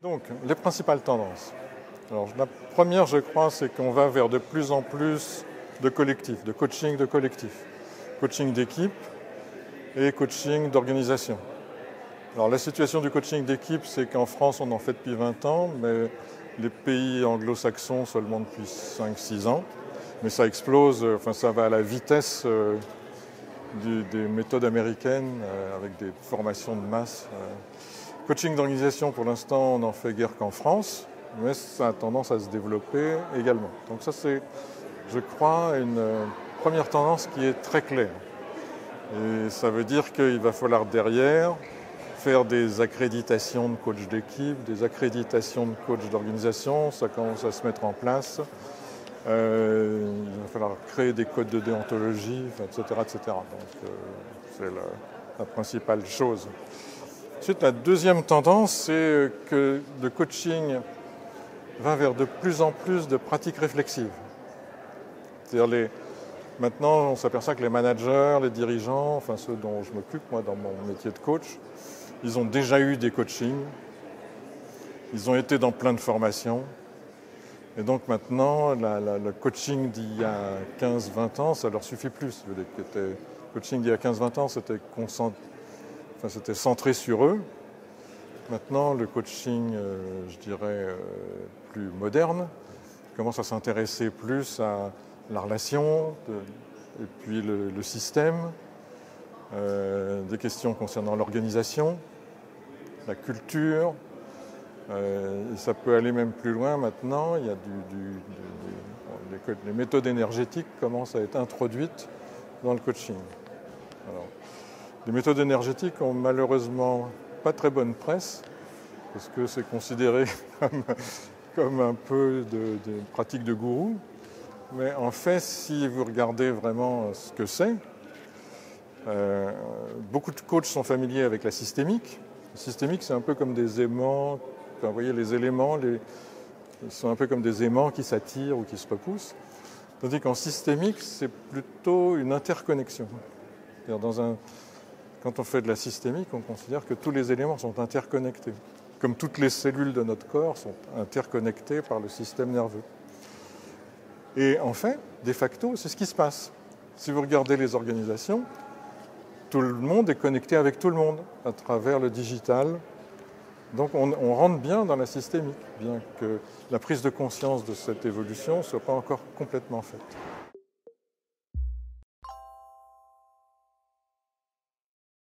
Donc, les principales tendances. Alors, la première, je crois, c'est qu'on va vers de plus en plus de collectifs, de coaching de collectifs. Coaching d'équipe et coaching d'organisation. Alors, la situation du coaching d'équipe, c'est qu'en France, on en fait depuis 20 ans, mais les pays anglo-saxons seulement depuis 5-6 ans. Mais ça explose, enfin, ça va à la vitesse des méthodes américaines avec des formations de masse. Coaching d'organisation, pour l'instant, on n'en fait guère qu'en France, mais ça a tendance à se développer également. Donc ça, c'est, je crois, une première tendance qui est très claire. Et ça veut dire qu'il va falloir derrière faire des accréditations de coach d'équipe, des accréditations de coach d'organisation, ça commence à se mettre en place. Il va falloir créer des codes de déontologie, etc. etc. Donc c'est la principale chose. Ensuite, la deuxième tendance, c'est que le coaching va vers de plus en plus de pratiques réflexives. C'est-à-dire maintenant, on s'aperçoit que les managers, les dirigeants, enfin ceux dont je m'occupe moi dans mon métier de coach, ils ont déjà eu des coachings, ils ont été dans plein de formations. Et donc maintenant, le coaching d'il y a 15-20 ans, ça leur suffit plus. Le coaching d'il y a 15-20 ans, c'était centré sur eux. Maintenant, le coaching, je dirais, plus moderne, commence à s'intéresser plus à la relation, et puis le système, des questions concernant l'organisation, la culture. Et ça peut aller même plus loin maintenant. Il y a les méthodes énergétiques commencent à être introduites dans le coaching. Alors, les méthodes énergétiques ont malheureusement pas très bonne presse, parce que c'est considéré comme un peu de pratique de gourou. Mais en fait, si vous regardez vraiment ce que c'est, beaucoup de coachs sont familiers avec la systémique. La systémique, c'est un peu comme des aimants. Enfin, vous voyez, les éléments, ils sont un peu comme des aimants qui s'attirent ou qui se repoussent. Tandis qu'en systémique, c'est plutôt une interconnexion. C'est-à-dire quand on fait de la systémique, on considère que tous les éléments sont interconnectés. Comme toutes les cellules de notre corps sont interconnectées par le système nerveux. Et en fait, de facto, c'est ce qui se passe. Si vous regardez les organisations, tout le monde est connecté avec tout le monde à travers le digital. Donc on rentre bien dans la systémique, bien que la prise de conscience de cette évolution ne soit pas encore complètement faite.